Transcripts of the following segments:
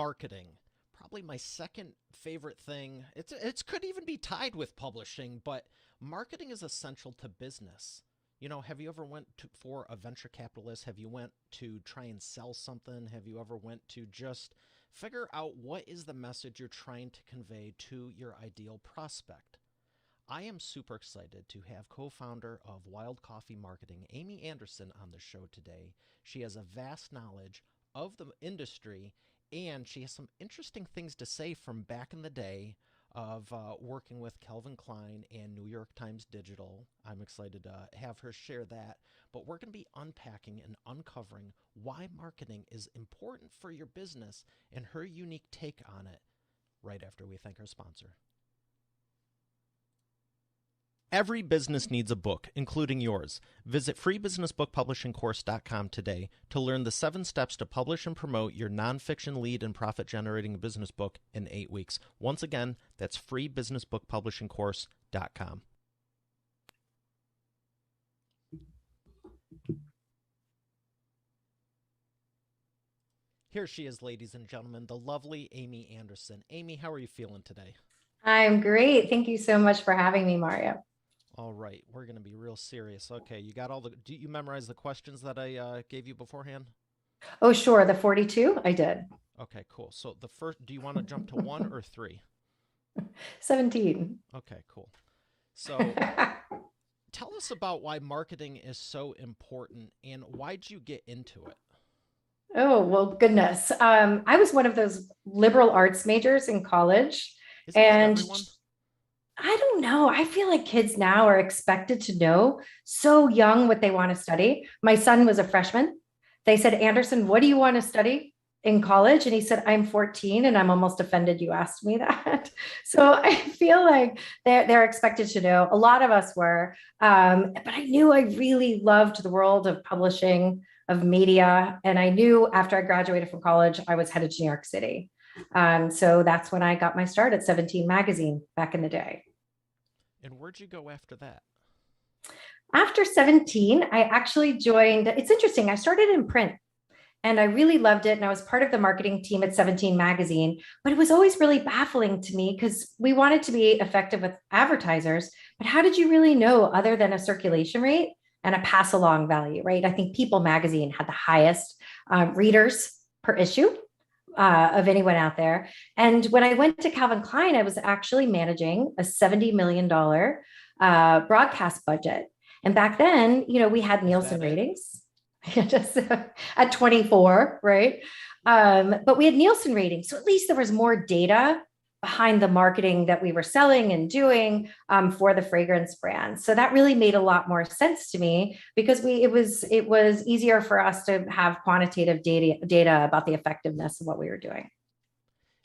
marketing. Probably my second favorite thing. It's could even be tied with publishing, but marketing is essential to business. Have you ever for a venture capitalist? Have you went to try and sell something? Have you ever went to just figure out what is the message you're trying to convey to your ideal prospect? I am super excited to have co-founder of Wild Coffee Marketing, Amy Anderson, on the show today. She has a vast knowledge of the industry, and she has some interesting things to say from back in the day of working with Calvin Klein and New York Times Digital. I'm excited to have her share that. But we're going to be unpacking and uncovering why marketing is important for your business and her unique take on it right after we thank our sponsor. Every business needs a book, including yours. Visit freebusinessbookpublishingcourse.com today to learn the 7 steps to publish and promote your nonfiction lead and profit-generating business book in 8 weeks. Once again, that's freebusinessbookpublishingcourse.com. Here she is, ladies and gentlemen, the lovely Amy Anderson. Amy, how are you feeling today? I'm great. Thank you so much for having me, Mario. All right, we're going to be real serious. Okay, you got do you memorize the questions that I gave you beforehand? Oh, sure. The 42, I did. Okay, cool. So the first, do you want to jump to 1 or 3? 17. Okay, cool. So tell us about why marketing is so important and why'd you get into it? Oh, well, goodness. I was one of those liberal arts majors in college. Isn't that And everyone? I don't know. I feel like kids now are expected to know so young what they want to study. My son was a freshman. They said, Anderson, what do you want to study in college? And he said, I'm 14 and I'm almost offended you asked me that. So I feel like they're expected to know. A lot of us were. But I knew I really loved the world of publishing, of media. And I knew after I graduated from college, I was headed to New York City. So that's when I got my start at 17 magazine back in the day. And where'd you go after that? After 17, I actually joined. It's interesting. I started in print and I really loved it. And I was part of the marketing team at 17 magazine, but it was always really baffling to me because we wanted to be effective with advertisers. But how did you really know other than a circulation rate and a pass along value, right? I think People magazine had the highest readers per issue of anyone out there. And when I went to Calvin Klein, I was actually managing a $70 million broadcast budget. And back then, we had Nielsen ratings just at 24, right? But we had Nielsen ratings. So at least there was more data behind the marketing that we were selling and doing for the fragrance brand. So that really made a lot more sense to me because it was easier for us to have quantitative data about the effectiveness of what we were doing.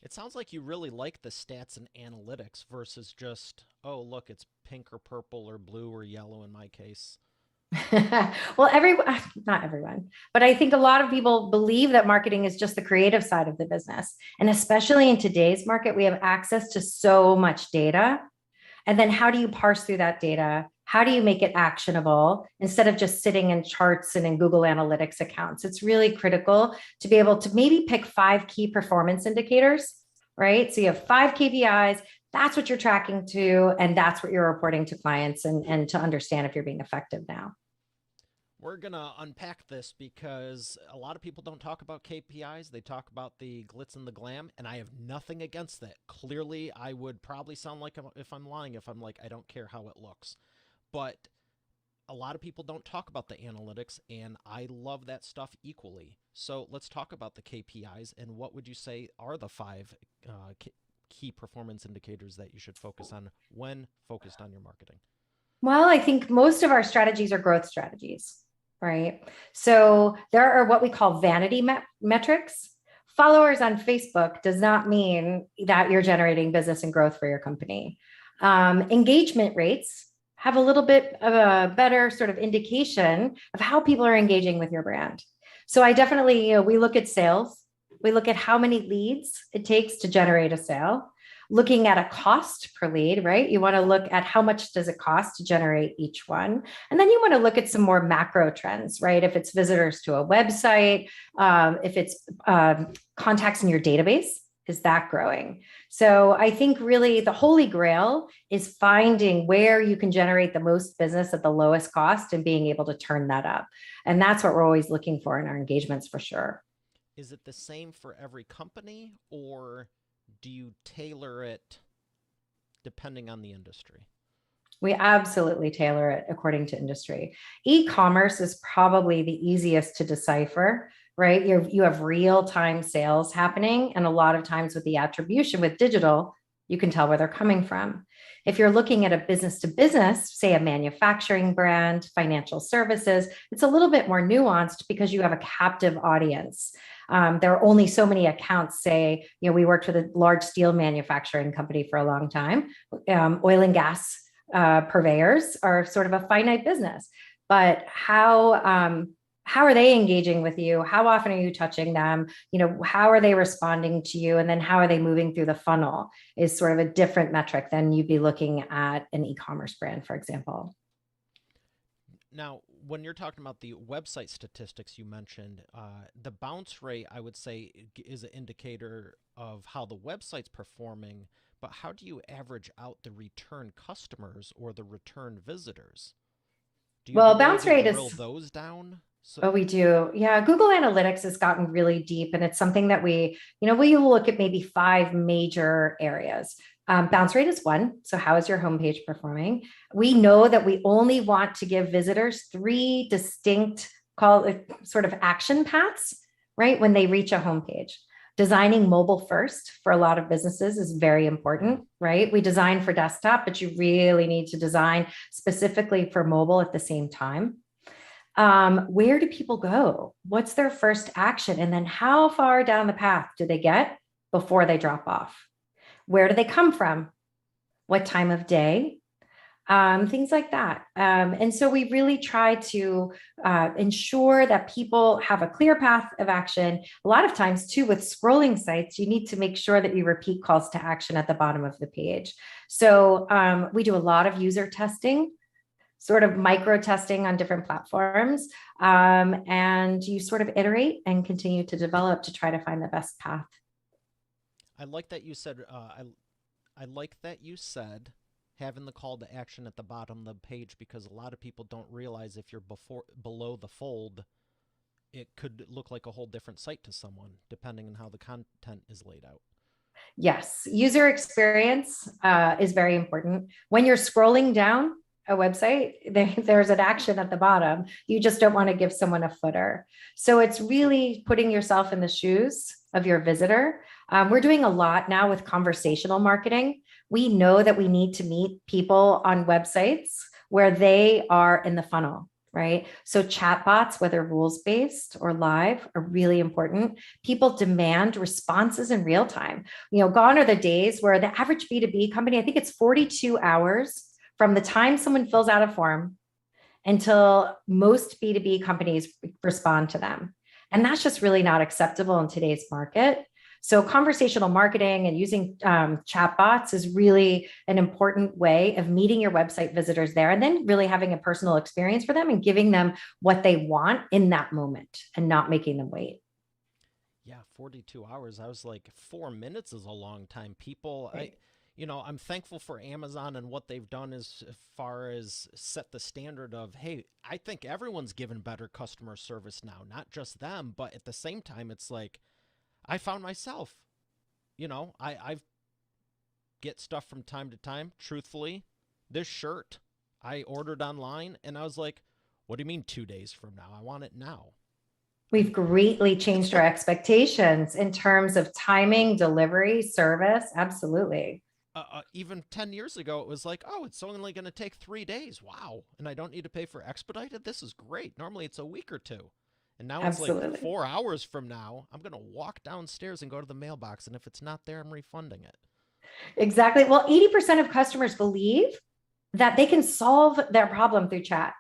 It sounds like you really like the stats and analytics versus just, oh, look, it's pink or purple or blue or yellow in my case. Well, not everyone, but I think a lot of people believe that marketing is just the creative side of the business. And especially in today's market, we have access to so much data. And then how do you parse through that data? How do you make it actionable instead of just sitting in charts and in Google Analytics accounts? It's really critical to be able to maybe pick 5 key performance indicators, right? So you have 5 KPIs. That's what you're tracking to, and that's what you're reporting to clients and to understand if you're being effective now. We're going to unpack this because a lot of people don't talk about KPIs. They talk about the glitz and the glam, and I have nothing against that. Clearly, I would probably sound like if I'm lying, if I'm like, I don't care how it looks. But a lot of people don't talk about the analytics, and I love that stuff equally. So let's talk about the KPIs, and what would you say are the 5 key performance indicators that you should focus on when focused on your marketing? Well, I think most of our strategies are growth strategies, right? So there are what we call vanity metrics. Followers on Facebook does not mean that you're generating business and growth for your company. Engagement rates have a little bit of a better sort of indication of how people are engaging with your brand. So I definitely, we look at sales. We look at how many leads it takes to generate a sale. looking at a cost per lead, right? You want to look at how much does it cost to generate each one. And then you want to look at some more macro trends, right? If it's visitors to a website, if it's contacts in your database, is that growing? So I think really the holy grail is finding where you can generate the most business at the lowest cost and being able to turn that up. And that's what we're always looking for in our engagements for sure. Is it the same for every company, or do you tailor it depending on the industry? We absolutely tailor it according to industry. E-commerce is probably the easiest to decipher, right? You have real-time sales happening, and a lot of times with the attribution with digital, you can tell where they're coming from. If you're looking at a business to business, say a manufacturing brand, financial services, it's a little bit more nuanced because you have a captive audience. There are only so many accounts. Say, we worked with a large steel manufacturing company for a long time. Oil and gas purveyors are sort of a finite business, but how are they engaging with you? How often are you touching them? How are they responding to you? And then how are they moving through the funnel is sort of a different metric than you'd be looking at an e-commerce brand, for example. Now, when you're talking about the website statistics you mentioned, the bounce rate, I would say, is an indicator of how the website's performing, but how do you average out the return customers or the return visitors? Do you have Well, a way bounce to rate drill is, those down? So, oh, we do. Yeah. Google Analytics has gotten really deep, and it's something that we look at maybe five major areas. Bounce rate is one. So how is your homepage performing? We know that we only want to give visitors three distinct, call it sort of action paths, right? When they reach a homepage. Designing mobile first for a lot of businesses is very important, right? We design for desktop, but you really need to design specifically for mobile at the same time. Where do people go? What's their first action? And then how far down the path do they get before they drop off? Where do they come from? What time of day? Things like that. And so we really try to ensure that people have a clear path of action. A lot of times too, with scrolling sites, you need to make sure that you repeat calls to action at the bottom of the page. So we do a lot of user testing, sort of micro testing on different platforms. And you sort of iterate and continue to develop to try to find the best path. I like that you said. I like that you said having the call to action at the bottom of the page, because a lot of people don't realize if you're below the fold, it could look like a whole different site to someone depending on how the content is laid out. Yes, user experience is very important. When you're scrolling down a website, there's an action at the bottom. You just don't want to give someone a footer. So it's really putting yourself in the shoes of your visitor. We're doing a lot now with conversational marketing. We know that we need to meet people on websites where they are in the funnel, right? So chatbots, whether rules-based or live, are really important. People demand responses in real time. Gone are the days where the average B2B company, I think it's 42 hours from the time someone fills out a form until most B2B companies respond to them. And that's just really not acceptable in today's market. So conversational marketing and using chatbots is really an important way of meeting your website visitors there, and then really having a personal experience for them and giving them what they want in that moment and not making them wait. Yeah, 42 hours. I was like, 4 minutes is a long time. People, Right. I'm thankful for Amazon and what they've done as far as set the standard of, hey, I think everyone's given better customer service now, not just them, but at the same time, it's like, I found myself, I get stuff from time to time. Truthfully, this shirt I ordered online, and I was like, what do you mean 2 days from now? I want it now. We've greatly changed our expectations in terms of timing, delivery, service. Absolutely. Even 10 years ago, it was like, oh, it's only going to take 3 days. Wow. And I don't need to pay for expedited. This is great. Normally it's a week or two. And now it's like Absolutely. 4 hours from now, I'm going to walk downstairs and go to the mailbox. And if it's not there, I'm refunding it. Exactly. Well, 80% of customers believe that they can solve their problem through chat.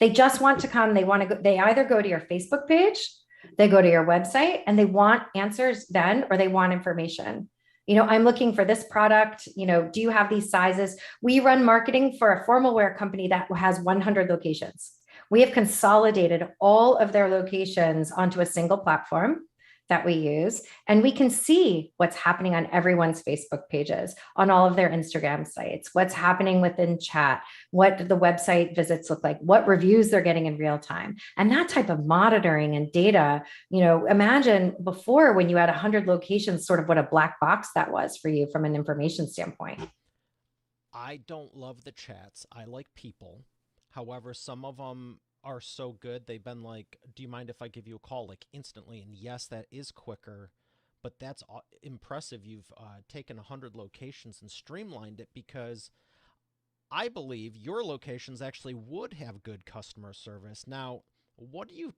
They just want to come, they want to go, they either go to your Facebook page, they go to your website, and they want answers then, or they want information. I'm looking for this product. Do you have these sizes? We run marketing for a formal wear company that has 100 locations. We have consolidated all of their locations onto a single platform that we use, and we can see what's happening on everyone's Facebook pages, on all of their Instagram sites, what's happening within chat, what the website visits look like, what reviews they're getting in real time. And that type of monitoring and data, imagine before when you had 100 locations, sort of what a black box that was for you from an information standpoint. I don't love the chats. I like people. However, some of them are so good. They've been like, do you mind if I give you a call like instantly? And yes, that is quicker, but that's impressive. You've taken 100 locations and streamlined it, because I believe your locations actually would have good customer service. Now, what do you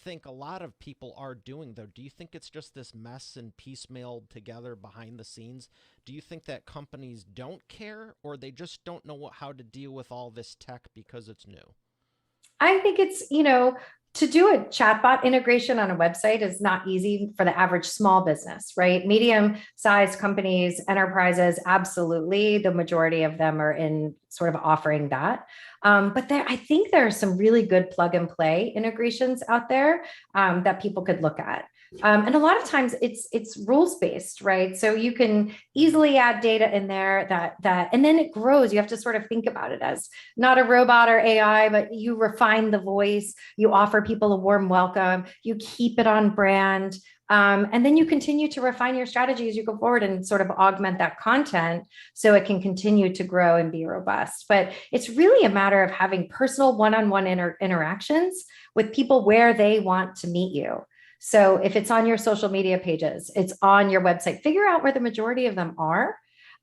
think a lot of people are doing, though? Do you think it's just this mess and piecemealed together behind the scenes? Do you think that companies don't care, or they just don't know how to deal with all this tech because it's new? I think it's, to do a chatbot integration on a website is not easy for the average small business, right? Medium sized companies, enterprises, absolutely. The majority of them are in sort of offering that. I think there are some really good plug and play integrations out there that people could look at. And a lot of times it's rules based, right? So you can easily add data in there and then it grows. You have to sort of think about it as not a robot or AI, but you refine the voice, you offer people a warm welcome, you keep it on brand. And then you continue to refine your strategy as you go forward and sort of augment that content so it can continue to grow and be robust. But it's really a matter of having personal one-on-one interactions with people where they want to meet you. So if it's on your social media pages, it's on your website, figure out where the majority of them are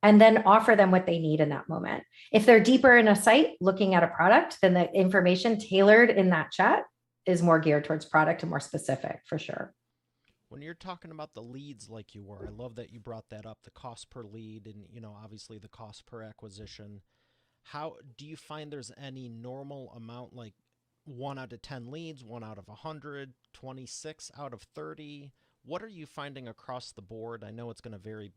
and then offer them what they need in that moment. If they're deeper in a site looking at a product, then the information tailored in that chat is more geared towards product and more specific for sure. When you're talking about the leads like you were, I love that you brought that up, the cost per lead and, obviously the cost per acquisition. How do you find there's any normal amount, like 1 out of 10 leads, 1 out of 100, 26 out of 30? What are you finding across the board? I know it's going to vary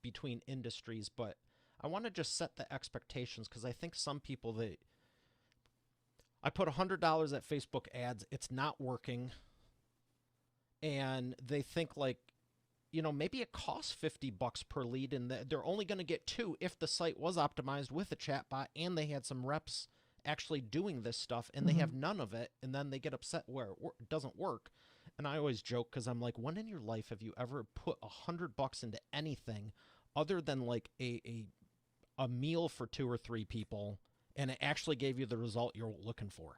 between industries, but I want to just set the expectations, because I think some people, I put $100 at Facebook ads, it's not working, and they think like, maybe it costs $50 per lead, and they're only going to get 2 if the site was optimized with a chatbot and they had some reps actually doing this stuff, and they have none of it, and then they get upset where it doesn't work. And I always joke, because I'm like, when in your life have you ever put $100 into anything other than like a meal for 2 or 3 people, and it actually gave you the result you're looking for?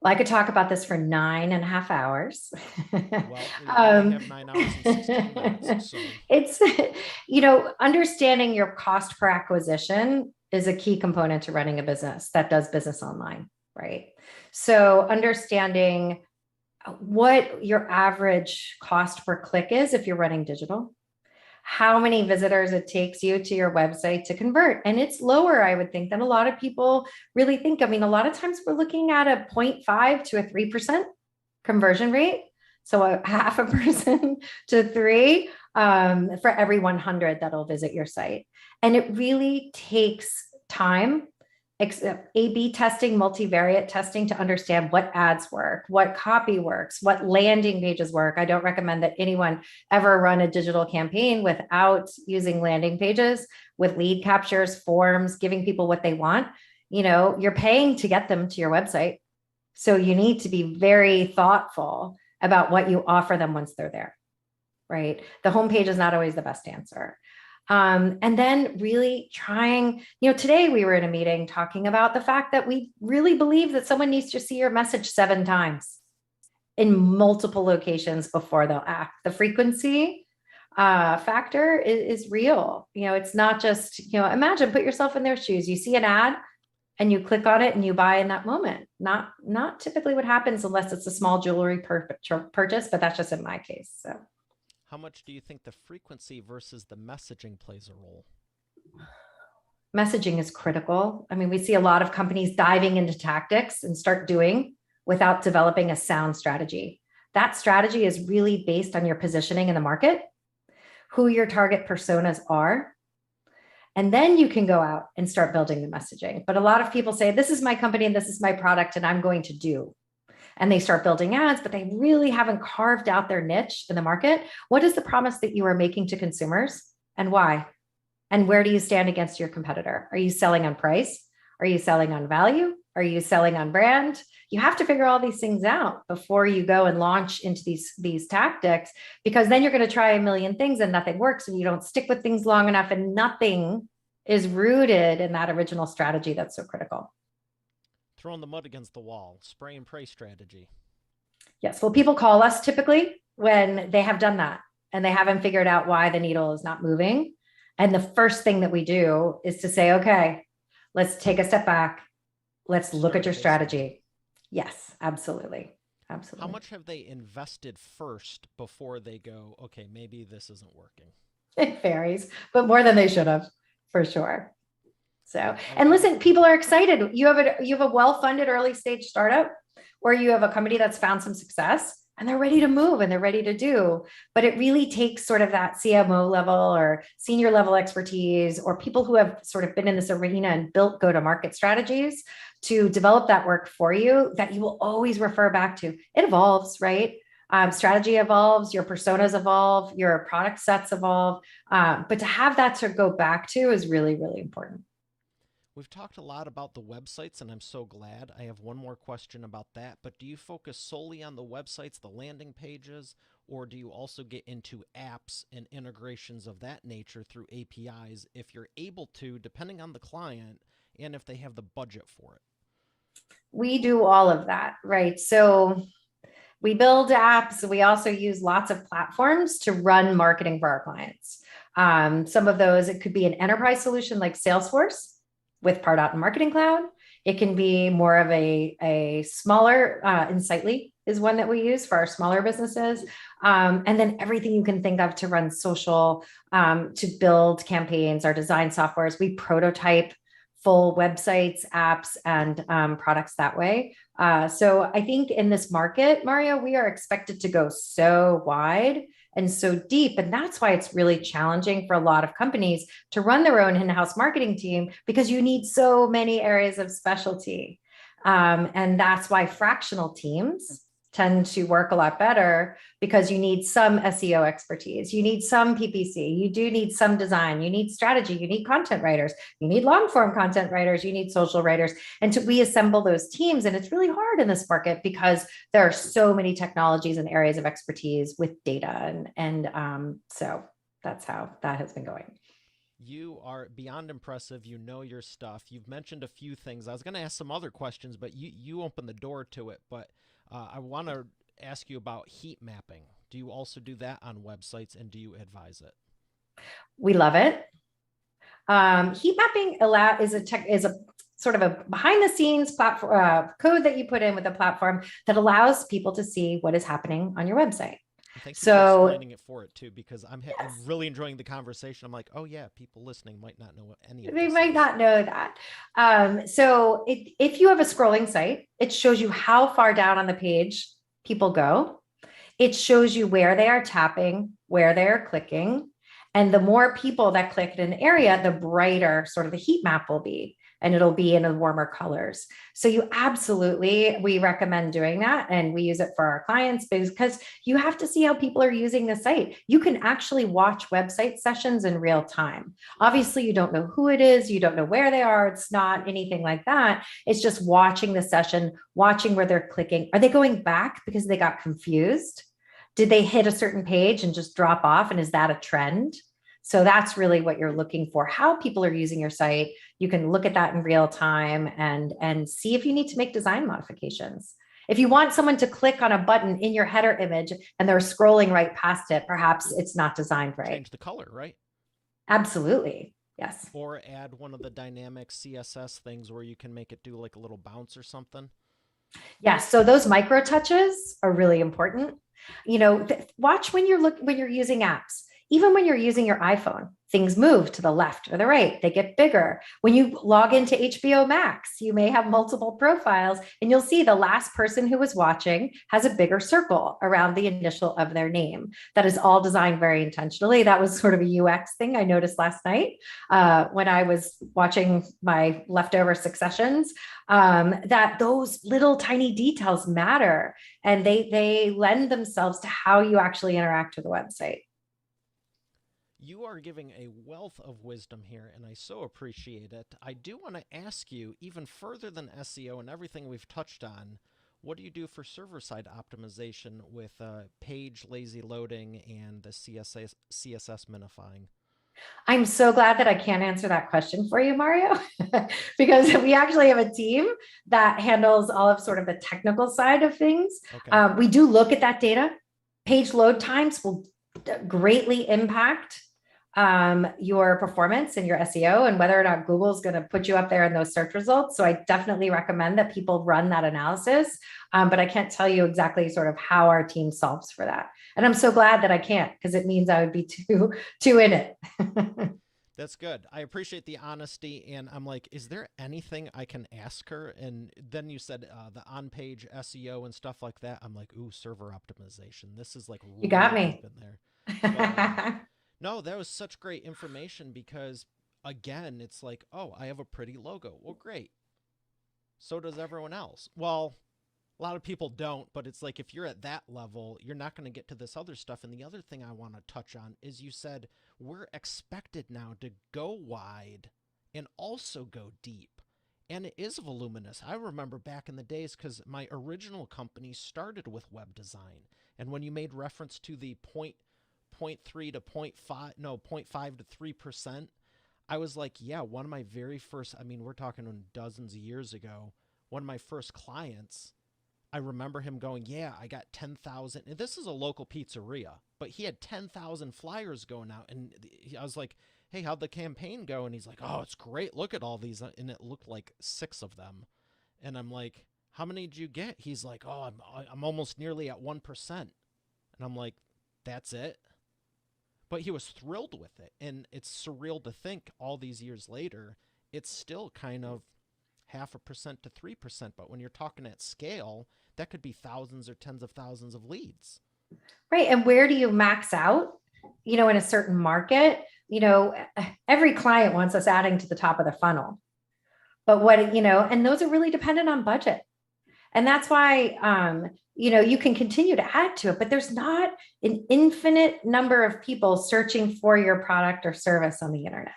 Well, I could talk about this for 9.5 hours. Well, we only have 9 hours and 16 minutes. So It's, understanding your cost per acquisition is a key component to running a business that does business online, right? So understanding what your average cost per click is if you're running digital, how many visitors it takes you to your website to convert. And it's lower, I would think, than a lot of people really think. I mean, a lot of times we're looking at a 0.5 to a 3% conversion rate. So a 0.5% to 3 for every 100 that'll visit your site. And it really takes time, A/B testing, multivariate testing to understand what ads work, what copy works, what landing pages work. I don't recommend that anyone ever run a digital campaign without using landing pages with lead captures, forms, giving people what they want. You're paying to get them to your website. So you need to be very thoughtful about what you offer them once they're there, right? The homepage is not always the best answer. And then really trying, today we were in a meeting talking about the fact that we really believe that someone needs to see your message 7 times in multiple locations before they'll act. The frequency factor is real. It's not just, imagine, put yourself in their shoes. You see an ad and you click on it and you buy in that moment. Not typically what happens unless it's a small jewelry purchase, but that's just in my case. So. How much do you think the frequency versus the messaging plays a role? Messaging is critical. I mean, we see a lot of companies diving into tactics and start doing without developing a sound strategy. That strategy is really based on your positioning in the market. who your target personas are. And then you can go out and start building the messaging. But a lot of people say, this is my company and this is my product and I'm going to do. And they start building ads, but they really haven't carved out their niche in the market. What is the promise that you are making to consumers and why? And where do you stand against your competitor? Are you selling on price? Are you selling on value? Are you selling on brand? You have to figure all these things out before you go and launch into these tactics, because then you're going to try a million things and nothing works, and you don't stick with things long enough, and nothing is rooted in that original strategy that's so critical. Throwing the mud against the wall, spray and pray strategy. Yes. Well, people call us typically when they have done that and they haven't figured out why the needle is not moving. And the first thing that we do is to say, okay, let's take a step back. Let's look at your strategy. Yes, absolutely. Absolutely. How much have they invested first before they go, okay, maybe this isn't working? It varies, but more than they should have, for sure. So, and listen, people are excited. You have a well-funded early stage startup, or you have a company that's found some success and they're ready to move and they're ready to do. But it really takes sort of that CMO level or senior level expertise, or people who have sort of been in this arena and built go-to-market strategies to develop that work for you, that you will always refer back to. It evolves, right? Strategy evolves, your personas evolve, your product sets evolve. But to have that to go back to is really, really important. We've talked a lot about the websites, and I'm so glad. I have one more question about that, but do you focus solely on the websites, the landing pages, or do you also get into apps and integrations of that nature through APIs if you're able to, depending on the client and if they have the budget for it? We do all of that, right? So we build apps. We also use lots of platforms to run marketing for our clients. Some of those, it could be an enterprise solution like Salesforce with Pardot and Marketing Cloud. It can be more of a smaller, Insightly is one that we use for our smaller businesses. And then everything you can think of to run social, to build campaigns, our design softwares. We prototype full websites, apps, and products that way. So I think in this market, Mario, we are expected to go so wide and so deep. And that's why it's really challenging for a lot of companies to run their own in-house marketing team, because you need so many areas of specialty. And that's why fractional teams tend to work a lot better, because you need some SEO expertise, you need some PPC, you do need some design, you need strategy, you need content writers, you need long form content writers, you need social writers, and to reassemble those teams. And it's really hard in this market because there are so many technologies and areas of expertise with data. And so that's how that has been going. You are beyond impressive. You know your stuff. You've mentioned a few things. I was going to ask some other questions, but you opened the door to it. But I want to ask you about heat mapping. Do you also do that on websites, and do you advise it? We love it. Heat mapping is a sort of a behind the scenes platform code that you put in with a platform that allows people to see what is happening on your website. Thank you for explaining it for it too, because I'm really enjoying the conversation. I'm like, oh yeah, people listening might not know any of this. They might not know that. So if you have a scrolling site, it shows you how far down on the page people go. It shows you where they are tapping, where they're clicking. And the more people that click in an area, the brighter sort of the heat map will be, and it'll be in the warmer colors. So we recommend doing that. And we use it for our clients because you have to see how people are using the site. You can actually watch website sessions in real time. Obviously, you don't know who it is. You don't know where they are. It's not anything like that. It's just watching the session, watching where they're clicking. Are they going back because they got confused? Did they hit a certain page and just drop off? And is that a trend? So that's really what you're looking for, how people are using your site. You can look at that in real time and see if you need to make design modifications. If you want someone to click on a button in your header image and they're scrolling right past it, perhaps it's not designed right. Change the color, right? Absolutely. Yes. Or add one of the dynamic CSS things where you can make it do like a little bounce or something. Yes. So those micro touches are really important. Watch when you're using apps. Even when you're using your iPhone, things move to the left or the right, they get bigger. When you log into HBO Max, you may have multiple profiles, and you'll see the last person who was watching has a bigger circle around the initial of their name. That is all designed very intentionally. That was sort of a UX thing I noticed last night when I was watching my leftover Successions, that those little tiny details matter, and they lend themselves to how you actually interact with the website. You are giving a wealth of wisdom here, and I so appreciate it. I do want to ask you, even further than SEO and everything we've touched on, what do you do for server-side optimization with page lazy loading and the CSS minifying? I'm so glad that I can't answer that question for you, Mario, because we actually have a team that handles all of sort of the technical side of things. Okay. We do look at that data. Page load times will greatly impact your performance and your SEO and whether or not Google's going to put you up there in those search results. So I definitely recommend that people run that analysis. But I can't tell you exactly sort of how our team solves for that. And I'm so glad that I can't, because it means I would be too in it. That's good. I appreciate the honesty, and I'm like, is there anything I can ask her? And then you said the on-page SEO and stuff like that. I'm like, ooh, server optimization. This is like You got real deep me. in there. But no, that was such great information because, again, it's like, oh, I have a pretty logo. Well, great. So does everyone else. Well, a lot of people don't, but it's like if you're at that level, you're not going to get to this other stuff. And the other thing I want to touch on is you said we're expected now to go wide and also go deep. And it is voluminous. I remember back in the days because my original company started with web design. And when you made reference to the point 3 to point 0.5, no, point 0.5 to 3%, I was like, yeah, one of my very first, I mean, we're talking dozens of years ago, one of my first clients, I remember him going, yeah, I got 10,000. And this is a local pizzeria, but he had 10,000 flyers going out. And I was like, hey, how'd the campaign go? And he's like, oh, it's great. Look at all these. And it looked like 6 of them. And I'm like, how many did you get? He's like, oh, I'm almost nearly at 1%. And I'm like, that's it? But he was thrilled with it. And it's surreal to think all these years later, it's still kind of 0.5% to 3%. But when you're talking at scale, that could be thousands or tens of thousands of leads. Right. And where do you max out? In a certain market, every client wants us adding to the top of the funnel. But and those are really dependent on budget. And that's why, you can continue to add to it, but there's not an infinite number of people searching for your product or service on the internet.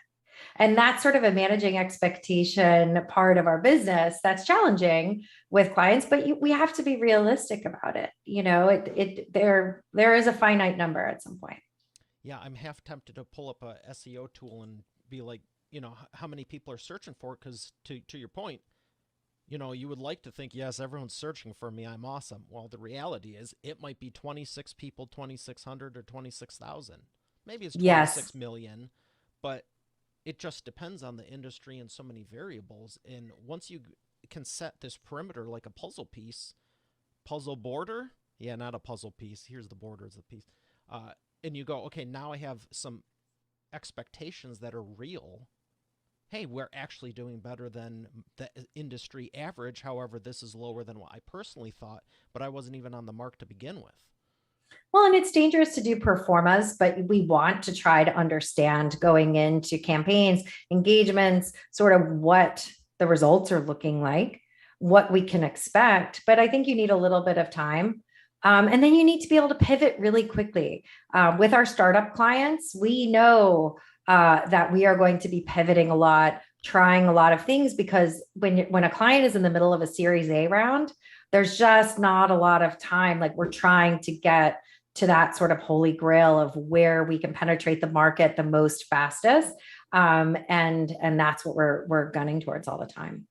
And that's sort of a managing expectation part of our business that's challenging with clients, but we have to be realistic about it. There is a finite number at some point. Yeah, I'm half tempted to pull up a SEO tool and be like, how many people are searching for it? Because to your point, you would like to think, yes, everyone's searching for me. I'm awesome. Well, the reality is it might be 26 people, 2,600 or 26,000. Maybe it's Yes. 26 million, but it just depends on the industry and so many variables. And once you can set this perimeter like a puzzle piece, puzzle border, yeah, not a puzzle piece. Here's the border as a piece. And you go, okay, now I have some expectations that are real. Hey, we're actually doing better than the industry average. However, this is lower than what I personally thought, but I wasn't even on the mark to begin with. Well, and it's dangerous to do performas, but we want to try to understand going into campaigns, engagements, sort of what the results are looking like, what we can expect. But I think you need a little bit of time. And then you need to be able to pivot really quickly. With our startup clients, we know that we are going to be pivoting a lot, trying a lot of things, because when a client is in the middle of a Series A round, there's just not a lot of time. Like, we're trying to get to that sort of holy grail of where we can penetrate the market the most fastest. And that's what we're gunning towards all the time.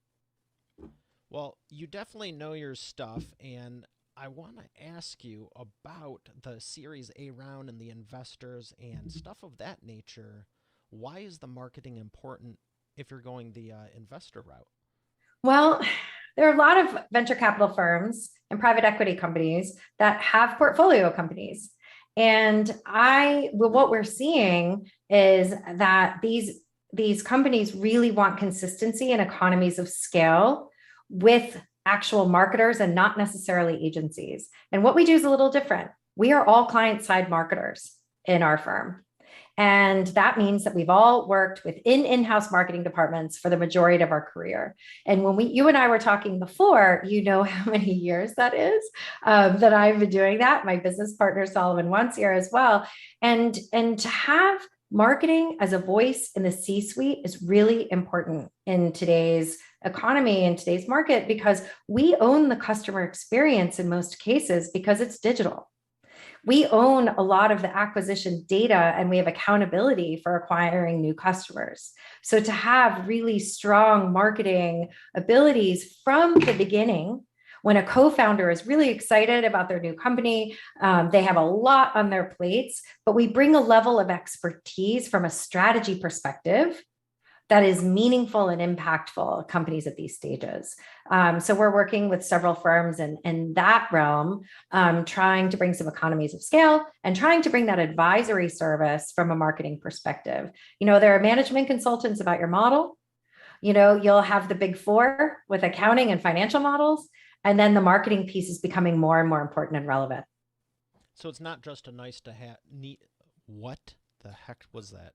Well, you definitely know your stuff, and I want to ask you about the Series A round and the investors and stuff of that nature. Why is the marketing important if you're going the investor route? Well, there are a lot of venture capital firms and private equity companies that have portfolio companies. And what we're seeing is that these companies really want consistency and economies of scale with actual marketers and not necessarily agencies. And what we do is a little different. We are all client side marketers in our firm. And that means that we've all worked within in-house marketing departments for the majority of our career. And when you and I were talking before, you know how many years that is that I've been doing that. My business partner Solomon once here as well. And to have marketing as a voice in the C-suite is really important in today's economy, in today's market, because we own the customer experience in most cases because it's digital. We own a lot of the acquisition data and we have accountability for acquiring new customers. So to have really strong marketing abilities from the beginning, when a co-founder is really excited about their new company, they have a lot on their plates, but we bring a level of expertise from a strategy perspective that is meaningful and impactful companies at these stages. So we're working with several firms in that realm, trying to bring some economies of scale and trying to bring that advisory service from a marketing perspective. There are management consultants about your model. You'll have the big four with accounting and financial models, and then the marketing piece is becoming more and more important and relevant. So it's not just a nice to have. What the heck was that?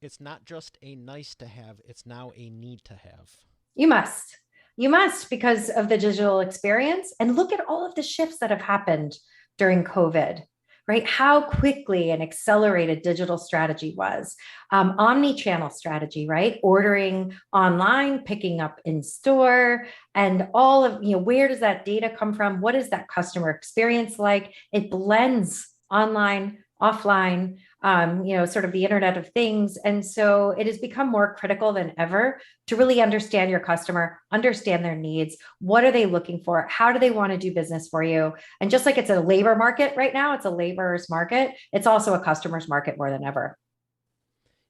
It's not just a nice to have, it's now a need to have. You must because of the digital experience. And look at all of the shifts that have happened during COVID, right? How quickly an accelerated digital strategy was. Omni-channel strategy, right? Ordering online, picking up in store, and all of, where does that data come from? What is that customer experience like? It blends online, offline, sort of the Internet of Things. And so it has become more critical than ever to really understand your customer, understand their needs. What are they looking for? How do they want to do business for you? And just like it's a labor market right now, it's a laborer's market. It's also a customer's market more than ever.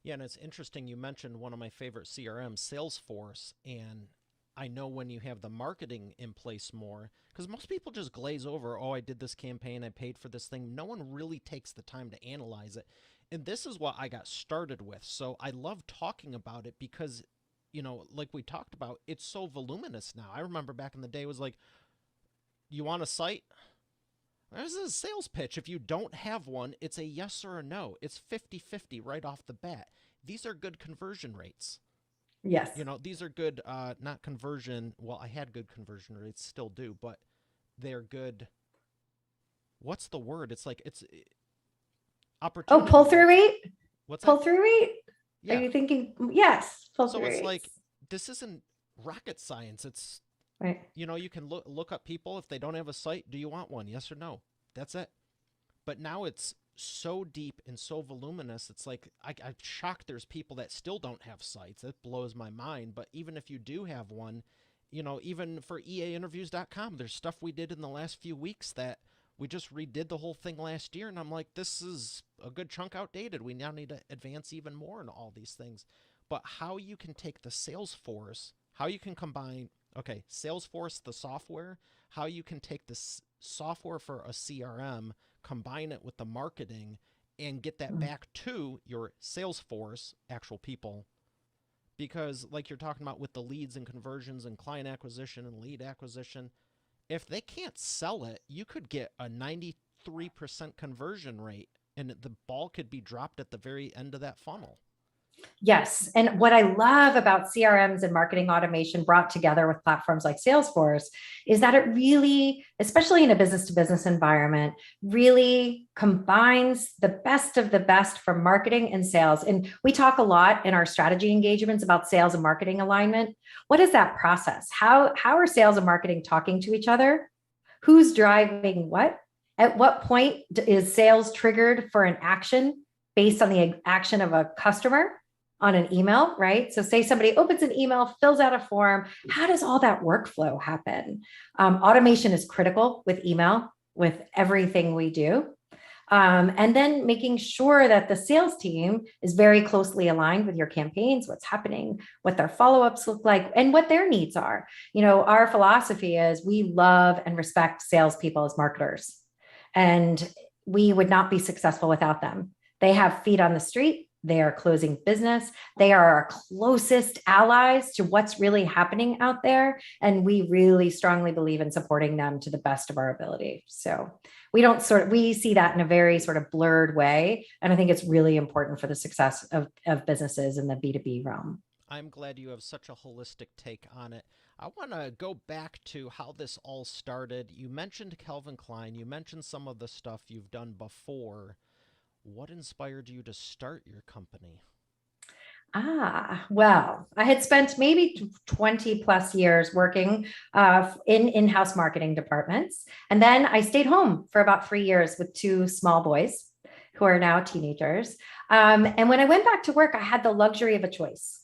Yeah, and it's interesting. You mentioned one of my favorite CRMs, Salesforce, and I know when you have the marketing in place more, because most people just glaze over, oh, I did this campaign, I paid for this thing. No one really takes the time to analyze it. And this is what I got started with. So I love talking about it because, like we talked about, it's so voluminous now. I remember back in the day, it was like, you want a site? This is a sales pitch. If you don't have one, it's a yes or a no. It's 50-50 right off the bat. These are good conversion rates. Yes. These are good, not conversion. Well, I had good conversion rates, still do, but they're good. What's the word? It's like, it's opportunity. Oh, pull through rate? What's pull that? through rate? Yeah. Are you thinking? Yes. Pull through So it's rates. like, this isn't rocket science. It's, right. You can look up people. If they don't have a site, do you want one? Yes or no? That's it. But now it's so deep and so voluminous. It's like, I'm shocked there's people that still don't have sites. That blows my mind. But even if you do have one, even for eainterviews.com, there's stuff we did in the last few weeks that we just redid the whole thing last year. And I'm like, this is a good chunk outdated. We now need to advance even more in all these things. But how you can take the Salesforce, how you can combine, okay, Salesforce, the software, how you can take this software for a CRM, combine it with the marketing, and get that back to your Salesforce, actual people. Because like you're talking about with the leads and conversions and client acquisition and lead acquisition, if they can't sell it, you could get a 93% conversion rate and the ball could be dropped at the very end of that funnel. Yes. And what I love about CRMs and marketing automation brought together with platforms like Salesforce is that it really, especially in a business to business environment, really combines the best of the best from marketing and sales. And we talk a lot in our strategy engagements about sales and marketing alignment. What is that process? How are sales and marketing talking to each other? Who's driving what? At what point is sales triggered for an action based on the action of a customer on an email, right? So say somebody opens an email, fills out a form. How does all that workflow happen? Automation is critical with email, with everything we do. And then making sure that the sales team is very closely aligned with your campaigns, what's happening, what their follow-ups look like, and what their needs are. Our philosophy is we love and respect salespeople as marketers. And we would not be successful without them. They have feet on the street. They are closing business. They are our closest allies to what's really happening out there. And we really strongly believe in supporting them to the best of our ability. So we see that in a very sort of blurred way. And I think it's really important for the success of businesses in the B2B realm. I'm glad you have such a holistic take on it. I want to go back to how this all started. You mentioned Calvin Klein, you mentioned some of the stuff you've done before. What inspired you to start your company? Well, I had spent maybe 20 plus years working in in-house marketing departments. And then I stayed home for about 3 years with two small boys who are now teenagers. And when I went back to work, I had the luxury of a choice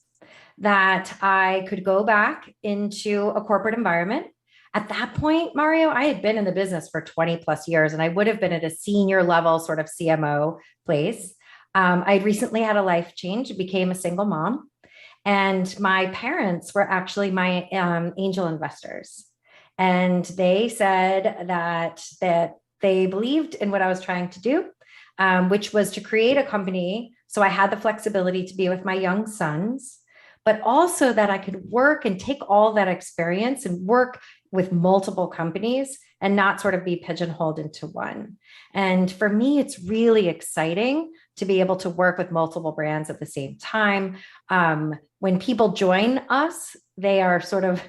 that I could go back into a corporate environment. At that point, Mario, I had been in the business for 20 plus years, and I would have been at a senior level sort of CMO place. I'd recently had a life change, became a single mom, and my parents were actually my angel investors. And they said that they believed in what I was trying to do, which was to create a company. So I had the flexibility to be with my young sons, but also that I could work and take all that experience and work with multiple companies and not sort of be pigeonholed into one. And for me, it's really exciting to be able to work with multiple brands at the same time. When people join us, they are sort of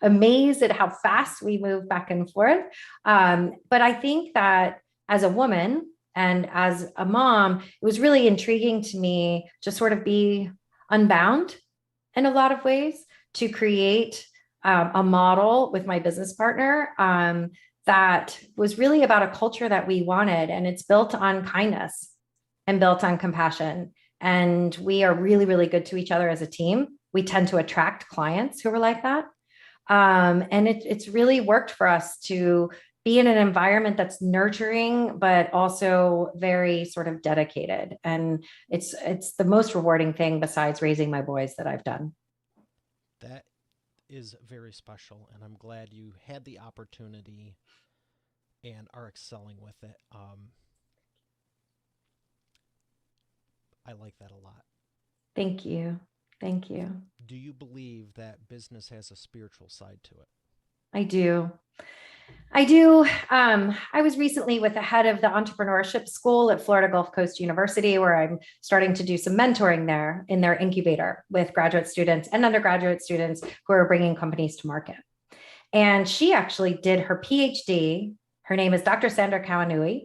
amazed at how fast we move back and forth. But I think that as a woman and as a mom, it was really intriguing to me to sort of be unbound in a lot of ways, to create a model with my business partner that was really about a culture that we wanted. And it's built on kindness and built on compassion. And we are really, really good to each other as a team. We tend to attract clients who are like that. And it's really worked for us to be in an environment that's nurturing, but also very sort of dedicated. And it's the most rewarding thing besides raising my boys that I've done. That is very special, and I'm glad you had the opportunity and are excelling with it. I like that a lot. Thank you. Thank you. Do you believe that business has a spiritual side to it? I do. I do. I was recently with the head of the entrepreneurship school at Florida Gulf Coast University, where I'm starting to do some mentoring there in their incubator with graduate students and undergraduate students who are bringing companies to market. And she actually did her PhD. Her name is Dr. Sandra Kawanui,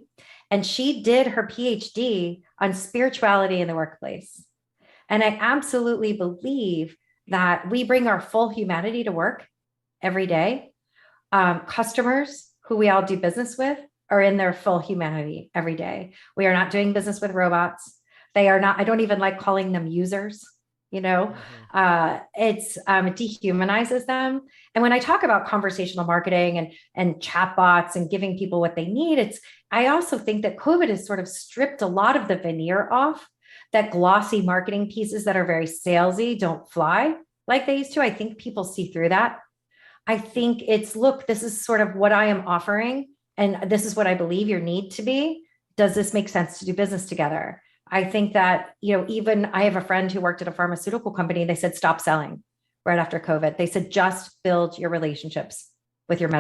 and she did her PhD on spirituality in the workplace. And I absolutely believe that we bring our full humanity to work every day. Customers who we all do business with are in their full humanity every day. We are not doing business with robots. They are not, I don't even like calling them users, you know, it dehumanizes them. And when I talk about conversational marketing and chatbots and giving people what they need, I also think that COVID has sort of stripped a lot of the veneer off, that glossy marketing pieces that are very salesy don't fly like they used to. I think people see through that. I think look, this is sort of what I am offering, and this is what I believe your need to be. Does this make sense to do business together? I think that, even I have a friend who worked at a pharmaceutical company. They said, stop selling right after COVID. They said, just build your relationships with your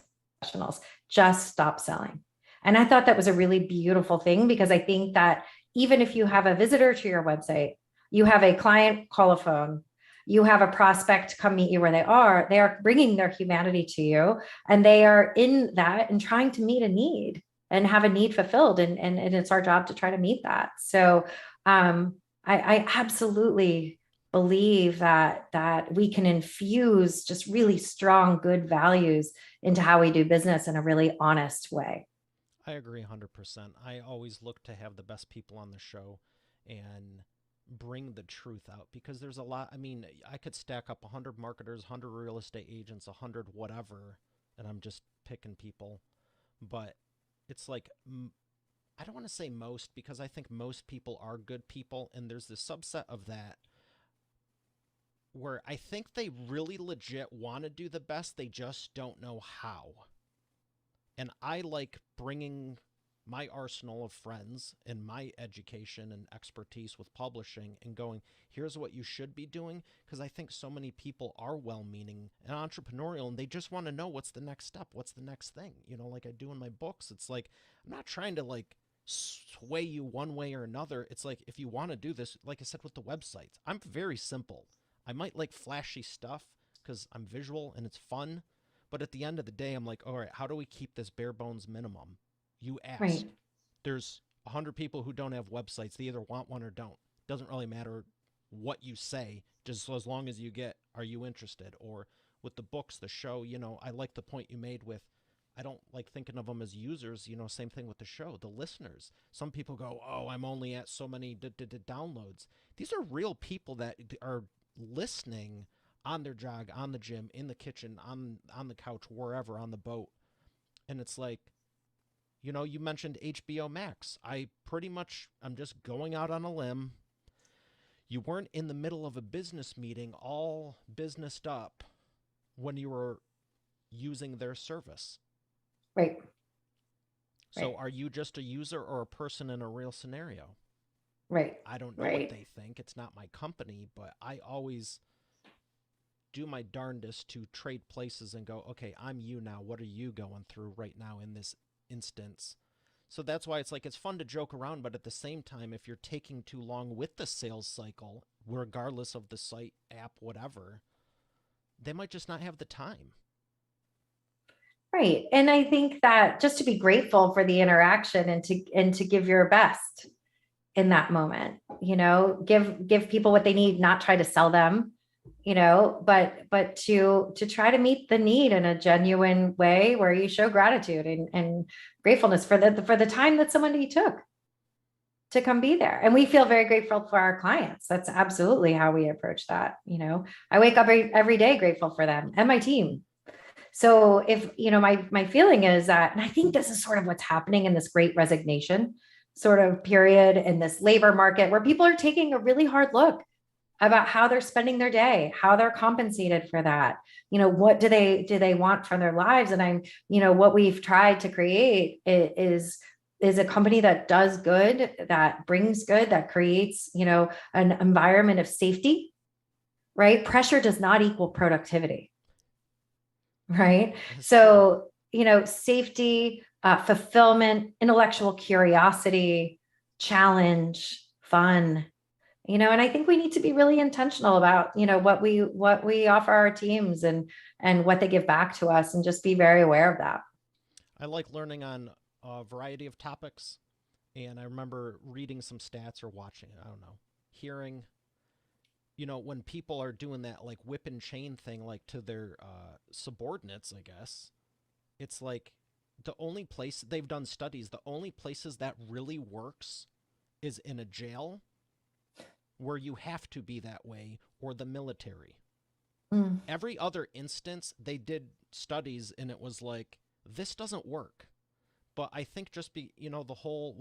professionals. Just stop selling. And I thought that was a really beautiful thing, because I think that even if you have a visitor to your website, you have a client call a phone, you have a prospect come meet you where they are bringing their humanity to you, and they are in that and trying to meet a need and have a need fulfilled. And it's our job to try to meet that. So I absolutely believe that we can infuse just really strong, good values into how we do business in a really honest way. I agree 100%. I always look to have the best people on the show and bring the truth out, because there's a lot. I mean, I could stack up 100 marketers, 100 real estate agents, 100 whatever, and I'm just picking people. But it's like, I don't want to say most, because I think most people are good people, and there's this subset of that where I think they really legit want to do the best, they just don't know how. And I like bringing my arsenal of friends and my education and expertise with publishing and going, here's what you should be doing. Because I think so many people are well meaning and entrepreneurial and they just want to know what's the next step, what's the next thing. Like I do in my books, it's like, I'm not trying to like sway you one way or another. It's like, if you want to do this, like I said with the websites, I'm very simple. I might like flashy stuff because I'm visual and it's fun. But at the end of the day, I'm like, all right, how do we keep this bare bones minimum? You asked. Right. There's 100 people who don't have websites. They either want one or don't. Doesn't really matter what you say, just as long as you get, are you interested? Or with the books, the show, I like the point you made with, I don't like thinking of them as users, same thing with the show, the listeners. Some people go, oh, I'm only at so many downloads. These are real people that are listening on their jog, on the gym, in the kitchen, on the couch, wherever, on the boat. And it's like, you mentioned HBO Max. I'm just going out on a limb. You weren't in the middle of a business meeting all businessed up when you were using their service. Right. So are you just a user or a person in a real scenario? Right. I don't know what they think. It's not my company, but I always do my darndest to trade places and go, okay, I'm you now. What are you going through right now in this instance? So that's why it's like, it's fun to joke around, but at the same time, if you're taking too long with the sales cycle, regardless of the site, app, whatever, they might just not have the time. Right. And I think that just to be grateful for the interaction and to give your best in that moment, give people what they need, not try to sell them, but to try to meet the need in a genuine way where you show gratitude and gratefulness for the time that somebody took to come be there. And we feel very grateful for our clients. That's absolutely how we approach that. I wake up every day grateful for them and my team. So if, my feeling is that, and I think this is sort of what's happening in this great resignation sort of period in this labor market where people are taking a really hard look about how they're spending their day, how they're compensated for that. What do they want from their lives? And what we've tried to create is a company that does good, that brings good, that creates, an environment of safety, right? Pressure does not equal productivity, right? So, safety, fulfillment, intellectual curiosity, challenge, fun, and I think we need to be really intentional about, what we offer our teams and what they give back to us, and just be very aware of that. I like learning on a variety of topics. And I remember reading some stats or watching, I don't know, hearing, when people are doing that like whip and chain thing, like to their subordinates, I guess, it's like the only place they've done studies, the only places that really works is in a jail where you have to be that way, or the military. Every other instance, they did studies and it was like, this doesn't work. But I think just the whole,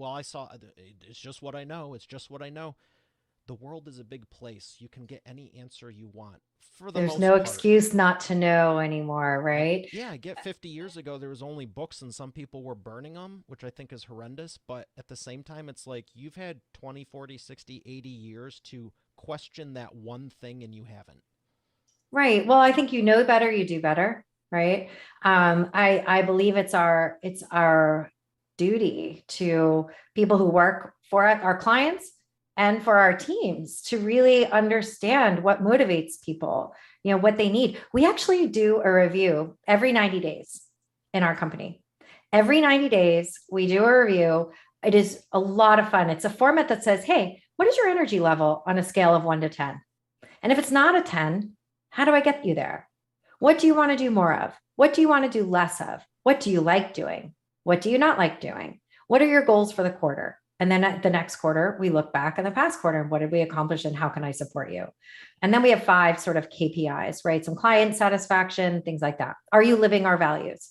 it's just what I know. It's just what I know. The world is a big place. You can get any answer you want for the most part. There's no excuse not to know anymore, right? Yeah, I get 50 years ago, there was only books and some people were burning them, which I think is horrendous. But at the same time, it's like you've had 20, 40, 60, 80 years to question that one thing and you haven't. Right. Well, I think better, you do better, right? I believe it's our duty to people who work for our clients and for our teams to really understand what motivates people, what they need. We actually do a review every 90 days in our company. Every 90 days, we do a review. It is a lot of fun. It's a format that says, hey, what is your energy level on a scale of 1 to 10? And if it's not a 10, how do I get you there? What do you want to do more of? What do you want to do less of? What do you like doing? What do you not like doing? What are your goals for the quarter? And then at the next quarter, we look back at the past quarter and what did we accomplish and how can I support you? And then we have 5 sort of KPIs, right? Some client satisfaction, things like that. Are you living our values?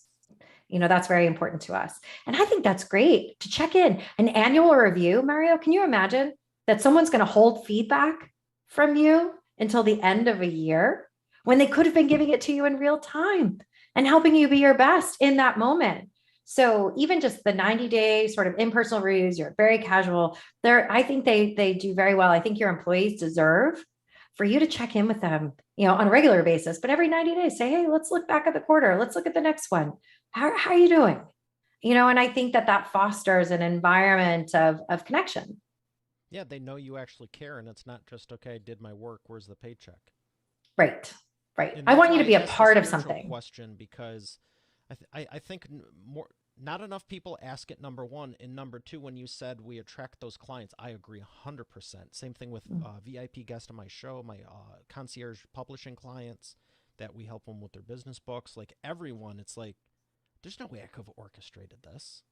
That's very important to us. And I think that's great to check in. An annual review, Mario, can you imagine that someone's going to hold feedback from you until the end of a year when they could have been giving it to you in real time and helping you be your best in that moment? So even just the 90-day sort of impersonal reviews, you're very casual. I think they do very well. I think your employees deserve for you to check in with them, on a regular basis, but every 90 days, say, hey, let's look back at the quarter. Let's look at the next one. How are you doing? And I think that fosters an environment of connection. Yeah, they know you actually care, and it's not just, okay, I did my work, where's the paycheck? Right. Right. And I that's want you why to I be a asked the part of spiritual something. question, because I think more not enough people ask it, number one. And number two, when you said we attract those clients, I agree 100%. Same thing with VIP guests on my show, my concierge publishing clients, that we help them with their business books. Like everyone, it's like, there's no way I could have orchestrated this.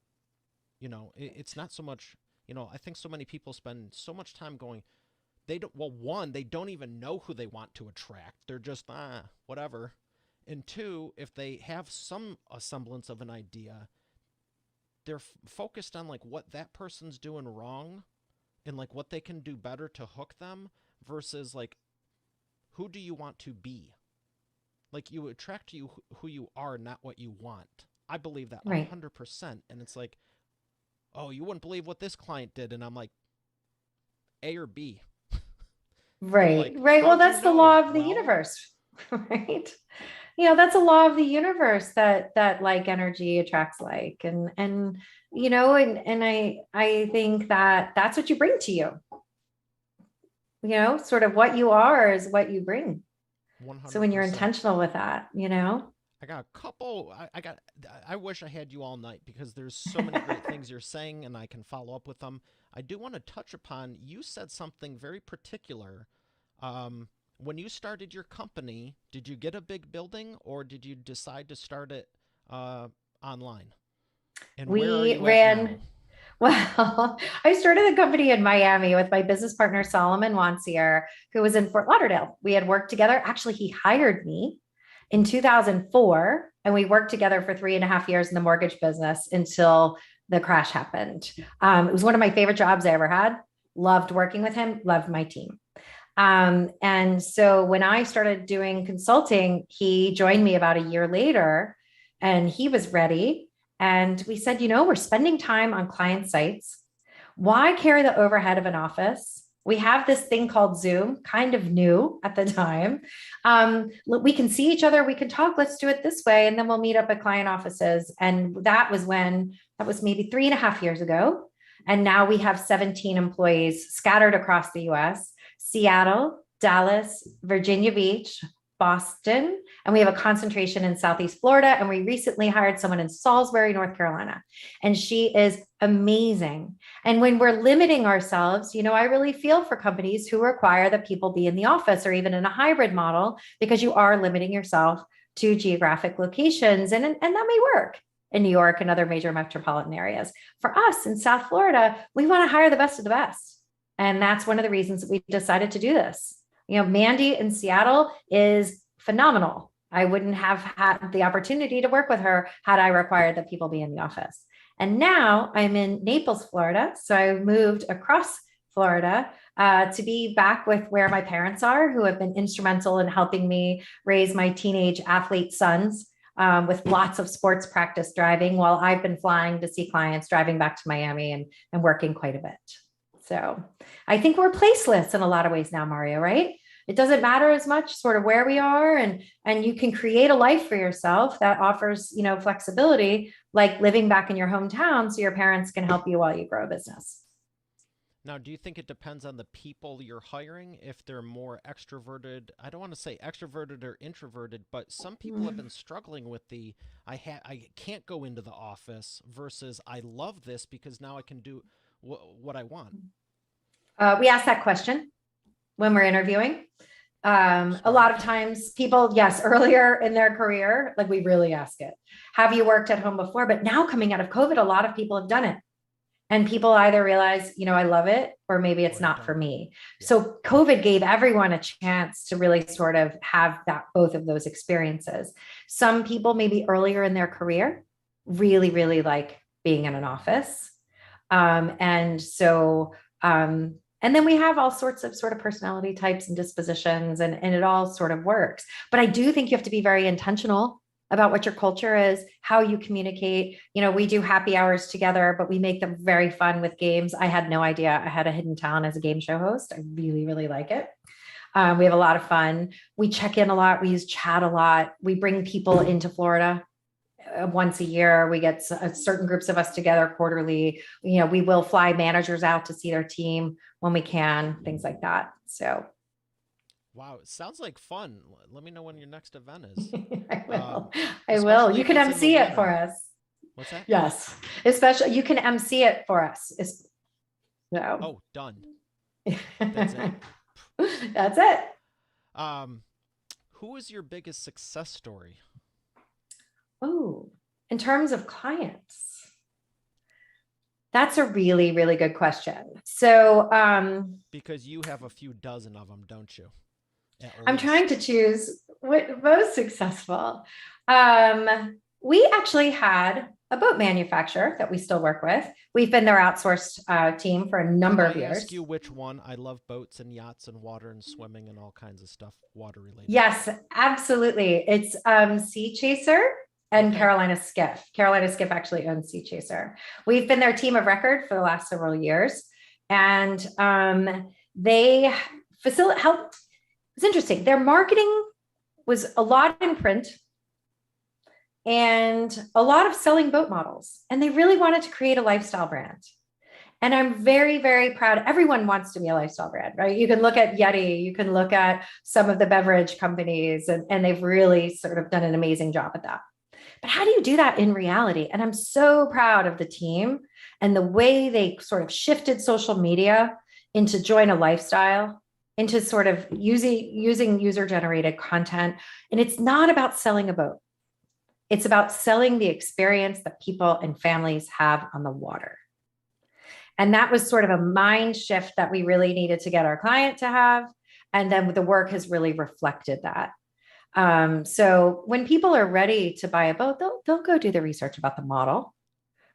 It's not so much, I think so many people spend so much time going, they don't, well, one, they don't even know who they want to attract. They're just, whatever. And two, if they have some semblance of an idea, they're focused on like what that person's doing wrong and like what they can do better to hook them versus like, who do you want to be? Like you attract you who you are, not what you want. I believe that Right. 100%. And it's like, oh, you wouldn't believe what this client did. And I'm like, A or B. They're Right. like, Right. Well, how'd you that's the know? law of the Well, universe, right? That's a law of the universe that like energy attracts like, and I think that that's what you bring to you. Sort of what you are is what you bring. So when you're 100%. intentional with that. I got a couple. I wish I had you all night because there's so many great things you're saying, and I can follow up with them. I do want to touch upon. You said something very particular. When you started your company, did you get a big building, or did you decide to start it online? And where are We you at now? ran Well, I started the company in Miami with my business partner, Solomon Wansier, who was in Fort Lauderdale. We had worked together. Actually, he hired me in 2004, and we worked together for 3.5 years in the mortgage business until the crash happened. It was one of my favorite jobs I ever had. Loved working with him, loved my team. And so when I started doing consulting, he joined me about a year later and he was ready. And we said, we're spending time on client sites. Why carry the overhead of an office? We have this thing called Zoom, kind of new at the time. We can see each other, we can talk, let's do it this way. And then we'll meet up at client offices. And that was maybe 3.5 years ago. And now we have 17 employees scattered across the US, Seattle, Dallas, Virginia Beach, Boston, and we have a concentration in Southeast Florida. And we recently hired someone in Salisbury, North Carolina, and she is amazing. And when we're limiting ourselves, I really feel for companies who require that people be in the office or even in a hybrid model, because you are limiting yourself to geographic locations. And that may work in New York and other major metropolitan areas. For us in South Florida, we want to hire the best of the best. And that's one of the reasons that we decided to do this. Mandy in Seattle is phenomenal. I wouldn't have had the opportunity to work with her had I required that people be in the office. And now I'm in Naples, Florida. So I moved across Florida to be back with where my parents are, who have been instrumental in helping me raise my teenage athlete sons with lots of sports practice driving, while I've been flying to see clients, driving back to Miami and working quite a bit. So I think we're placeless in a lot of ways now, Mario, right? It doesn't matter as much sort of where we are, and you can create a life for yourself that offers, flexibility, like living back in your hometown so your parents can help you while you grow a business. Now, do you think it depends on the people you're hiring? If they're more extroverted, I don't want to say extroverted or introverted, but some people have been struggling with I can't go into the office versus I love this because now I can do what I want. We ask that question when we're interviewing. A Smart. lot of times people, yes, earlier in their career, like we really ask it. Have you worked at home before? But now coming out of COVID, a lot of people have done it. And people either realize, I love it, or maybe it's Or I not for don't. me. Yeah. So COVID gave everyone a chance to really sort of have both of those experiences. Some people maybe earlier in their career really, really like being in an office. And so, and then we have all sorts of sort of personality types and dispositions, and it all sort of works. But I do think you have to be very intentional about what your culture is, how you communicate. We do happy hours together, but we make them very fun with games. I had no idea I had a hidden talent as a game show host. I really, really like it. We have a lot of fun. We check in a lot. We use chat a lot. We bring people into Florida once a year. We get certain groups of us together quarterly. We will fly managers out to see their team when we can, things like that. So Wow, it sounds like fun. Let me know when your next event is. I will. I will. Especially You if can it's in the MC it for winter. us. What's that? Yes. Especially you can MC it for us. So Oh, done. That's it. that's it. Um, who is your biggest success story? Oh, in terms of clients, that's a really, really good question. So Because you have a few dozen of them, don't you? At I'm trying least. to choose what most successful. We actually had a boat manufacturer that we still work with. We've been their outsourced team for a Can number I of ask years. you which one? I love boats and yachts and water and swimming and all kinds of stuff water related. Yes, absolutely. It's Sea Chaser and Okay. Carolina Skiff. Carolina Skiff actually owns Sea Chaser. We've been their team of record for the last several years, and they facilitate help. It's interesting. Their marketing was a lot in print and a lot of selling boat models, and they really wanted to create a lifestyle brand. And I'm very, very proud. Everyone wants to be a lifestyle brand, right? You can look at Yeti, you can look at some of the beverage companies, and they've really sort of done an amazing job at that. But how do you do that in reality? And I'm so proud of the team and the way they sort of shifted social media into join a lifestyle, into sort of using user generated content. And it's not about selling a boat. It's about selling the experience that people and families have on the water. And that was sort of a mind shift that we really needed to get our client to have. And then the work has really reflected that. So when people are ready to buy a boat, they'll go do the research about the model,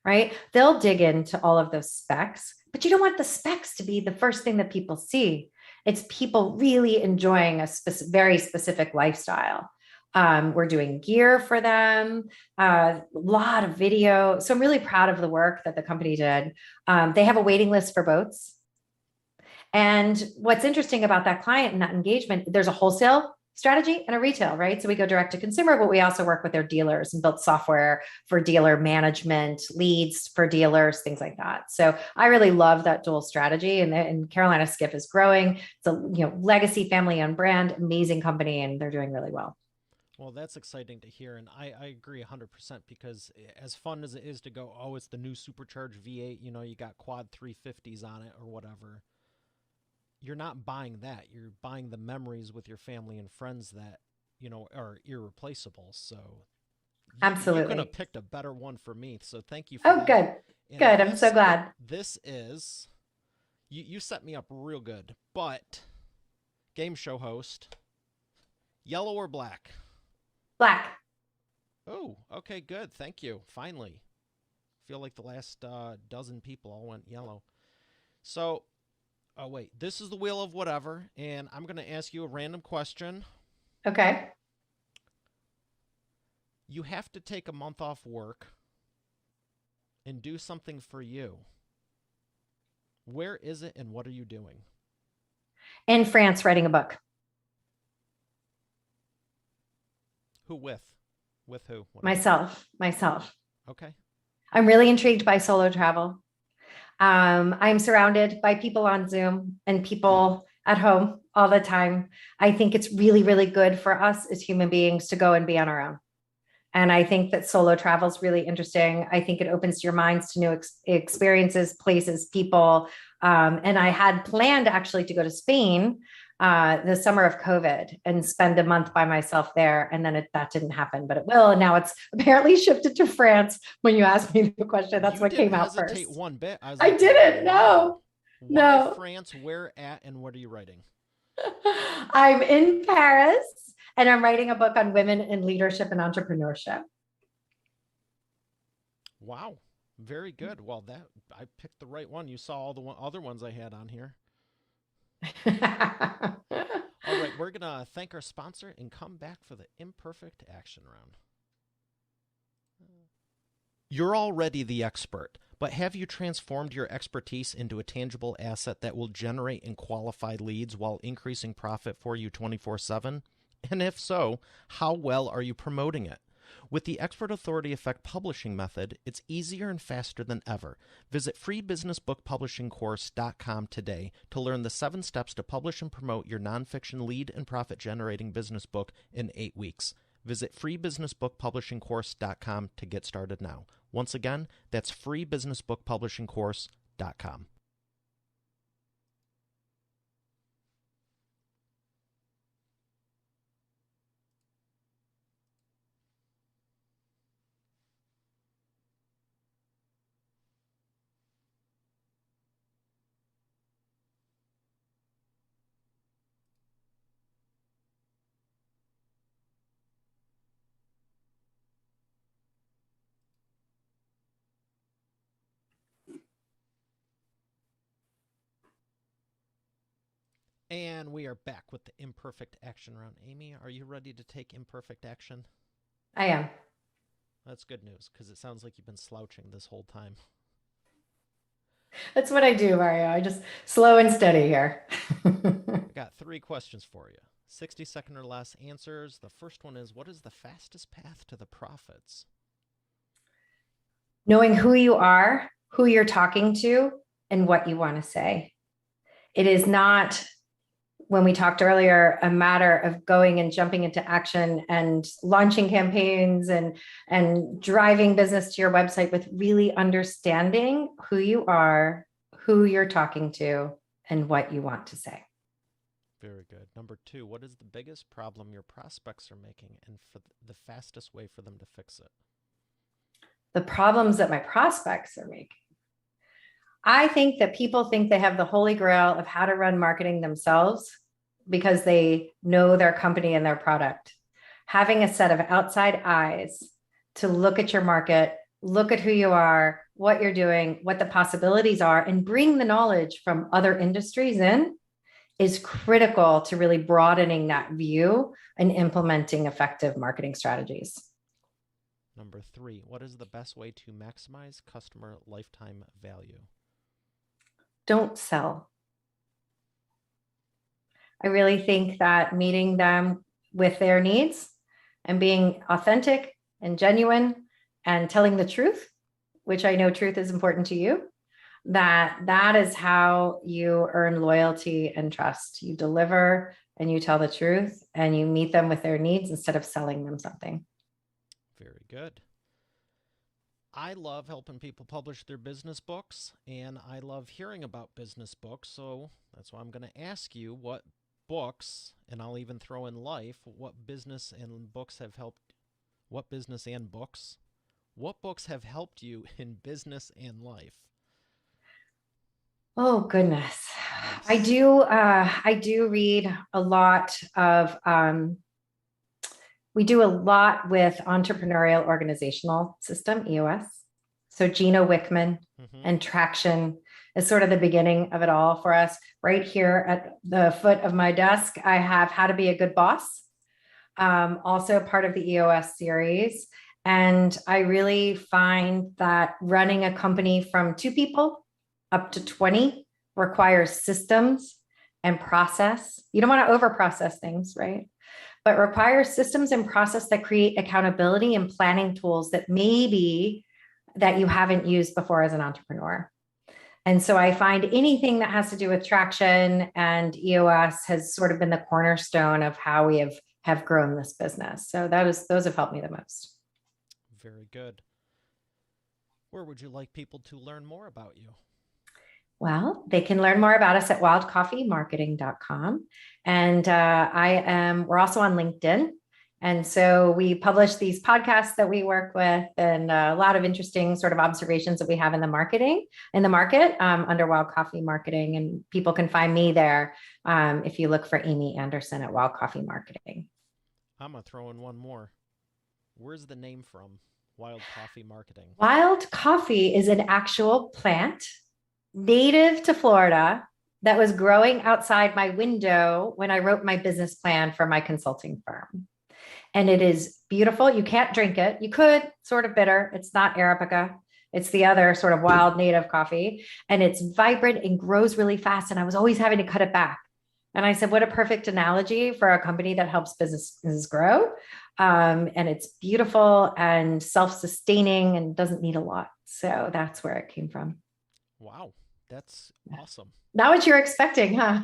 right? They'll dig into all of those specs, but you don't want the specs to be the first thing that people see. It's people really enjoying a very specific lifestyle. We're doing gear for them, a lot of video. So I'm really proud of the work that the company did. They have a waiting list for boats. And what's interesting about that client and that engagement, there's a wholesale strategy and a retail, right? So we go direct to consumer, but we also work with their dealers and build software for dealer management, leads for dealers, things like that. So I really love that dual strategy. And Carolina Skiff is growing. It's a legacy family-owned brand, amazing company, and they're doing really well. Well, that's exciting to hear, and I agree 100% because as fun as it is to go, oh, it's the new supercharged V8, you got quad 350s on it or whatever. You're not buying that. You're buying the memories with your family and friends that, are irreplaceable. So you couldn't have Absolutely. picked a better one for me. So thank you for Oh, that. good. And Good. I'm so glad. this is you set me up real good. But game show host, yellow or black? Black. Oh, okay, good. Thank you. Finally. Feel like the last dozen people all went yellow. So, oh wait, this is the wheel of whatever, and I'm going to ask you a random question. Okay. You have to take a month off work and do something for you. Where is it and what are you doing? In France, writing a book. Who with? With who? Whatever. Myself. Okay. I'm really intrigued by solo travel. I'm surrounded by people on Zoom and people at home all the time. I think it's really, really good for us as human beings to go and be on our own. And I think that solo travel is really interesting. I think it opens your minds to new experiences, places, people. And I had planned actually to go to Spain the summer of COVID and spend a month by myself there. And then that didn't happen, but it will. And now it's apparently shifted to France. When you asked me the question, that's You what didn't came out hesitate first. one bit. I was I like, didn't. wow. No, Why no. France? Where at? And what are you writing? I'm in Paris and I'm writing a book on women in leadership and entrepreneurship. Wow. Very good. Well, that I picked the right one. You saw all the other ones I had on here. All right, we're going to thank our sponsor and come back for the imperfect action round. You're already the expert, but have you transformed your expertise into a tangible asset that will generate and qualify leads while increasing profit for you 24/7? And if so, how well are you promoting it? With the Expert Authority Effect publishing method, it's easier and faster than ever. Visit freebusinessbookpublishingcourse.com today to learn the 7 steps to publish and promote your nonfiction lead and profit generating business book in 8 weeks. Visit freebusinessbookpublishingcourse.com to get started now. Once again, that's freebusinessbookpublishingcourse.com. And we are back with the imperfect action round. Amy, are you ready to take imperfect action? I am. That's good news, because it sounds like you've been slouching this whole time. That's what I do, Mario. I just slow and steady here. I got 3 questions for you. 60-second or less answers. The first one is, what is the fastest path to the profits? Knowing who you are, who you're talking to, and what you want to say. It is not, when we talked earlier, a matter of going and jumping into action and launching campaigns and driving business to your website, with really understanding who you are, who you're talking to, and what you want to say. Very good. Number 2, what is the biggest problem your prospects are making, and for the fastest way for them to fix it? The problems that my prospects are making. I think that people think they have the holy grail of how to run marketing themselves because they know their company and their product. Having a set of outside eyes to look at your market, look at who you are, what you're doing, what the possibilities are, and bring the knowledge from other industries in is critical to really broadening that view and implementing effective marketing strategies. Number 3, what is the best way to maximize customer lifetime value? Don't sell. I really think that meeting them with their needs and being authentic and genuine and telling the truth, which I know truth is important to you, that is how you earn loyalty and trust. You deliver and you tell the truth and you meet them with their needs instead of selling them something. Very good. I love helping people publish their business books, and I love hearing about business books, so that's why I'm going to ask you what books, and I'll even throw in life, what business and books have helped you in business and life? Oh, goodness. Yes. I do read a lot of, we do a lot with entrepreneurial organizational system, EOS. So Gino Wickman and Traction is sort of the beginning of it all for us. Right here at the foot of my desk, I have How to Be a Good Boss, also part of the EOS series. And I really find that running a company from 2 people up to 20 requires systems and process. You don't want to over process things, right? But requires systems and process that create accountability and planning tools that maybe that you haven't used before as an entrepreneur. And so I find anything that has to do with Traction and EOS has sort of been the cornerstone of how we have grown this business. So those have helped me the most. Very good. Where would you like people to learn more about you? Well, they can learn more about us at wildcoffeemarketing.com. And we're also on LinkedIn. And so we publish these podcasts that we work with and a lot of interesting sort of observations that we have in the market under Wild Coffee Marketing. And people can find me there if you look for Amy Anderson at Wild Coffee Marketing. I'm going to throw in one more. Where's the name from? Wild Coffee Marketing. Wild coffee is an actual plant native to Florida that was growing outside my window when I wrote my business plan for my consulting firm. and it is beautiful. You can't drink it. You could, sort of bitter. It's not Arabica. It's the other sort of wild native coffee, and it's vibrant and grows really fast. And I was always having to cut it back. And I said, what a perfect analogy for a company that helps businesses grow. And it's beautiful and self-sustaining and doesn't need a lot. So that's where it came from. Wow, that's awesome. Not what you're expecting, huh?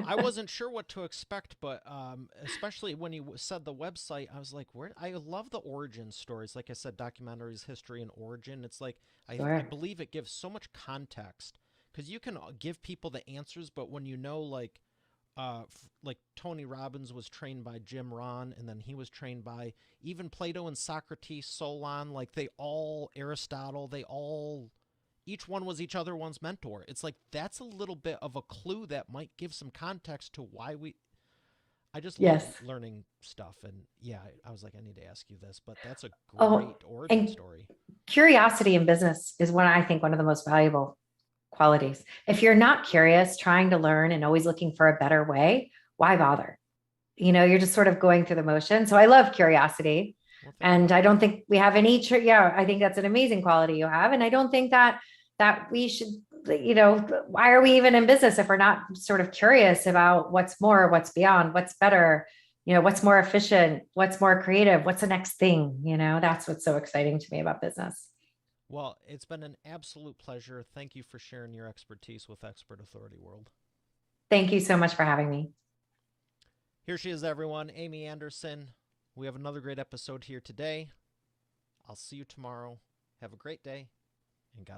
I wasn't sure what to expect, but especially when you said the website, I was like, "Where?" I love the origin stories. Like I said, documentaries, history, and origin. It's like I Sure. believe it gives so much context because you can give people the answers, but when you know, like Tony Robbins was trained by Jim Rohn, and then he was trained by even Plato and Socrates, Solon. Like they all Aristotle, they all each one was each other one's mentor. It's like that's a little bit of a clue that might give some context to why we. I just love Yes. learning stuff, and yeah, I was like, I need to ask you this, but that's a Oh, great origin and story. curiosity in business is I think one of the most valuable qualities. If you're not curious, trying to learn and always looking for a better way, why bother? You're just sort of going through the motion. So I love curiosity. Well, thank And you. I don't think we have any, yeah, I think that's an amazing quality you have. And I don't think that we should, why are we even in business if we're not sort of curious about what's more, what's beyond, what's better, what's more efficient, what's more creative, what's the next thing, that's what's so exciting to me about business. Well, it's been an absolute pleasure. Thank you for sharing your expertise with Expert Authority World. Thank you so much for having me. Here she is, everyone, Amy Anderson. We have another great episode here today. I'll see you tomorrow. Have a great day.